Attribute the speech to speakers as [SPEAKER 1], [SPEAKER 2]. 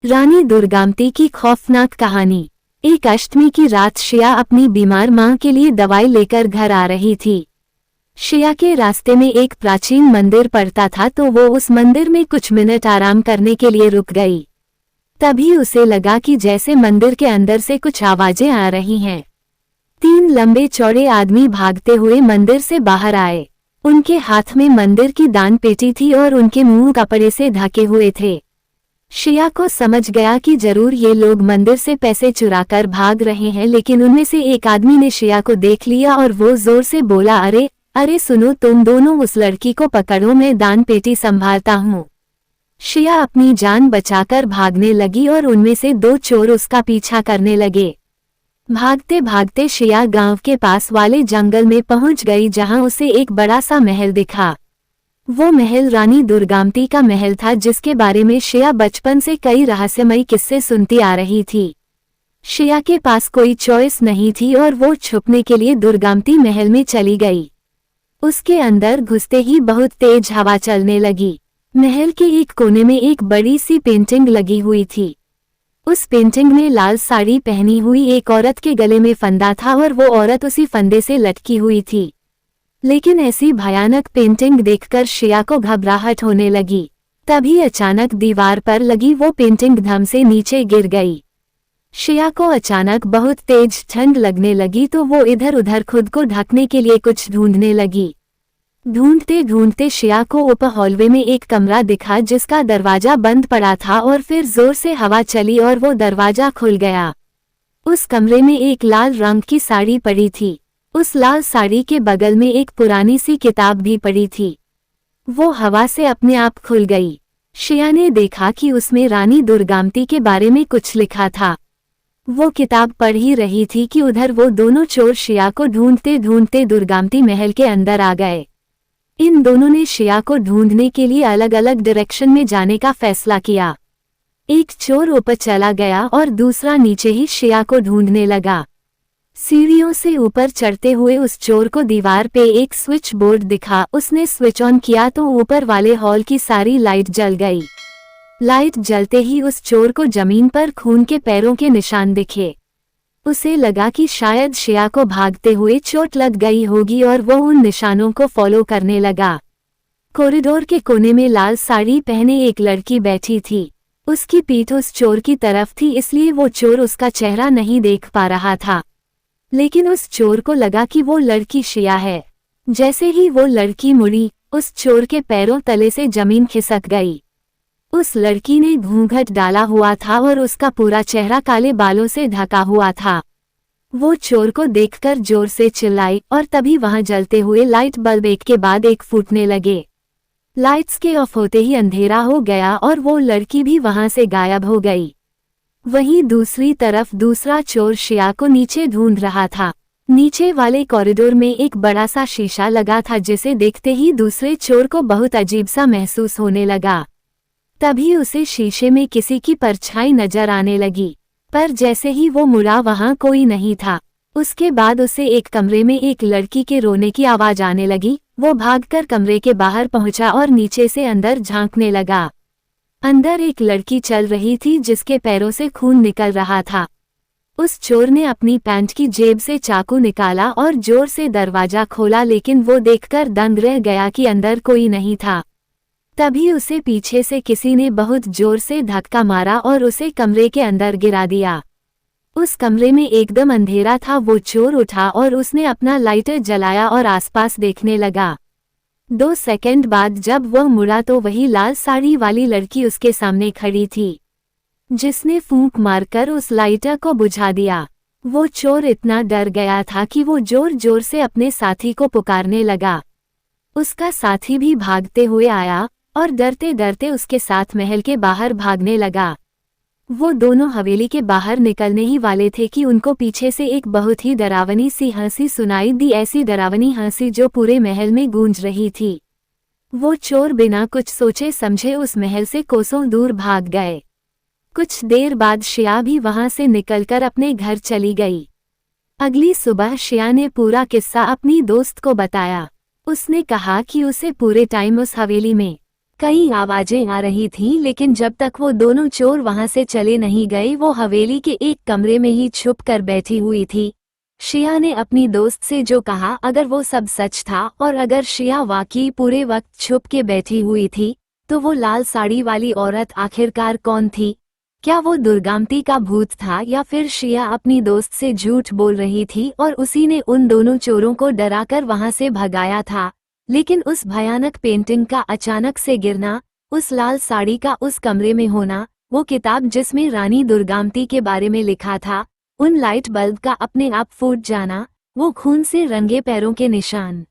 [SPEAKER 1] रानी दुर्गावती की खौफनाक कहानी। एक अष्टमी की रात श्रेया अपनी बीमार मां के लिए दवाई लेकर घर आ रही थी। श्रेया के रास्ते में एक प्राचीन मंदिर पड़ता था तो वो उस मंदिर में कुछ मिनट आराम करने के लिए रुक गई। तभी उसे लगा कि जैसे मंदिर के अंदर से कुछ आवाजें आ रही हैं। 3 लंबे चौड़े आदमी भागते हुए मंदिर से बाहर आए। उनके हाथ में मंदिर की दान पेटी थी और उनके मुंह कपड़े से ढके हुए थे। श्रेया को समझ गया कि जरूर ये लोग मंदिर से पैसे चुराकर भाग रहे हैं, लेकिन उनमें से एक आदमी ने श्रेया को देख लिया और वो जोर से बोला, अरे अरे सुनो, तुम दोनों उस लड़की को पकड़ो, मैं दान पेटी संभालता हूँ। श्रेया अपनी जान बचाकर भागने लगी और उनमें से 2 चोर उसका पीछा करने लगे। भागते भागते श्रेया गांव के पास वाले जंगल में पहुंच गई जहां उसे एक बड़ा सा महल दिखा। वो महल रानी दुर्गावती का महल था, जिसके बारे में श्रेया बचपन से कई रहस्यमयी किस्से सुनती आ रही थी। श्रेया के पास कोई चॉइस नहीं थी और वो छुपने के लिए दुर्गावती महल में चली गई। उसके अंदर घुसते ही बहुत तेज हवा चलने लगी। महल के एक कोने में एक बड़ी सी पेंटिंग लगी हुई थी। उस पेंटिंग में लाल साड़ी पहनी हुई एक औरत के गले में फंदा था और वो औरत उसी फंदे से लटकी हुई थी। लेकिन ऐसी भयानक पेंटिंग देखकर श्रेया को घबराहट होने लगी। तभी अचानक दीवार पर लगी वो पेंटिंग धम से नीचे गिर गई। श्रेया को अचानक बहुत तेज ठंड लगने लगी तो वो इधर उधर खुद को ढकने के लिए कुछ ढूंढने लगी। ढूंढते ढूंढते श्रेया को ऊपर हॉलवे में एक कमरा दिखा जिसका दरवाजा बंद पड़ा था और फिर जोर से हवा चली और वो दरवाजा खुल गया। उस कमरे में एक लाल रंग की साड़ी पड़ी थी। उस लाल साड़ी के बगल में एक पुरानी सी किताब भी पड़ी थी। वो हवा से अपने आप खुल गई। श्रेया ने देखा कि उसमें रानी दुर्गावती के बारे में कुछ लिखा था। वो किताब पढ़ ही रही थी कि उधर वो दोनों चोर श्रेया को ढूंढते ढूंढते दुर्गावती महल के अंदर आ गए। इन दोनों ने श्रेया को ढूंढने के लिए अलग अलग डायरेक्शन में जाने का फैसला किया। एक चोर ऊपर चला गया और दूसरा नीचे ही श्रेया को ढूंढने लगा। सीढ़ियों से ऊपर चढ़ते हुए उस चोर को दीवार पे एक स्विच बोर्ड दिखा। उसने स्विच ऑन किया तो ऊपर वाले हॉल की सारी लाइट जल गई। लाइट जलते ही उस चोर को जमीन पर खून के पैरों के निशान दिखे। उसे लगा कि शायद श्रेया को भागते हुए चोट लग गई होगी और वो उन निशानों को फॉलो करने लगा। कॉरिडोर के कोने में लाल साड़ी पहने एक लड़की बैठी थी। उसकी पीठ उस चोर की तरफ थी, इसलिए वो चोर उसका चेहरा नहीं देख पा रहा था। लेकिन उस चोर को लगा कि वो लड़की श्रेया है। जैसे ही वो लड़की मुड़ी, उस चोर के पैरों तले से जमीन खिसक गई। उस लड़की ने घूंघट डाला हुआ था और उसका पूरा चेहरा काले बालों से ढका हुआ था। वो चोर को देखकर जोर से चिल्लाई और तभी वहां जलते हुए लाइट बल्ब एक के बाद एक फूटने लगे। लाइट्स के ऑफ होते ही अंधेरा हो गया और वो लड़की भी वहां से गायब हो गई। वहीं दूसरी तरफ दूसरा चोर श्रेया को नीचे ढूंढ रहा था। नीचे वाले कॉरिडोर में एक बड़ा सा शीशा लगा था, जिसे देखते ही दूसरे चोर को बहुत अजीब सा महसूस होने लगा। तभी उसे शीशे में किसी की परछाई नजर आने लगी, पर जैसे ही वो मुड़ा वहां कोई नहीं था। उसके बाद उसे एक कमरे में एक लड़की के रोने की आवाज आने लगी। वो भागकर कमरे के बाहर पहुंचा और नीचे से अंदर झांकने लगा। अंदर एक लड़की चल रही थी जिसके पैरों से खून निकल रहा था। उस चोर ने अपनी पैंट की जेब से चाकू निकाला और जोर से दरवाजा खोला, लेकिन वो देखकर दंग रह गया कि अंदर कोई नहीं था। तभी उसे पीछे से किसी ने बहुत जोर से धक्का मारा और उसे कमरे के अंदर गिरा दिया। उस कमरे में एकदम अंधेरा था। वो चोर उठा और उसने अपना लाइटर जलाया और आसपास देखने लगा। 2 सेकंड बाद जब वह मुड़ा तो वही लाल साड़ी वाली लड़की उसके सामने खड़ी थी, जिसने फूंक मारकर उस लाइटर को बुझा दिया। वो चोर इतना डर गया था कि वो जोर जोर से अपने साथी को पुकारने लगा। उसका साथी भी भागते हुए आया और डरते डरते उसके साथ महल के बाहर भागने लगा। वो दोनों हवेली के बाहर निकलने ही वाले थे कि उनको पीछे से एक बहुत ही डरावनी सी हंसी सुनाई दी। ऐसी डरावनी हंसी जो पूरे महल में गूंज रही थी। वो चोर बिना कुछ सोचे समझे उस महल से कोसों दूर भाग गए। कुछ देर बाद श्रेया भी वहां से निकलकर अपने घर चली गई। अगली सुबह श्रेया ने पूरा किस्सा अपनी दोस्त को बताया। उसने कहा कि उसे पूरे टाइम उस हवेली में कई आवाजें आ रही थीं, लेकिन जब तक वो दोनों चोर वहां से चले नहीं गए वो हवेली के एक कमरे में ही छुप कर बैठी हुई थी। शिया ने अपनी दोस्त से जो कहा अगर वो सब सच था और अगर शिया वाकई पूरे वक्त छुप के बैठी हुई थी, तो वो लाल साड़ी वाली औरत आखिरकार कौन थी? क्या वो दुर्गामती का भूत था या फिर शिया अपनी दोस्त से झूठ बोल रही थी और उसी ने उन दोनों चोरों को डराकर वहां से भगाया था? लेकिन उस भयानक पेंटिंग का अचानक से गिरना, उस लाल साड़ी का उस कमरे में होना, वो किताब जिसमें रानी दुर्गामती के बारे में लिखा था, उन लाइट बल्ब का अपने आप फूट जाना, वो खून से रंगे पैरों के निशान।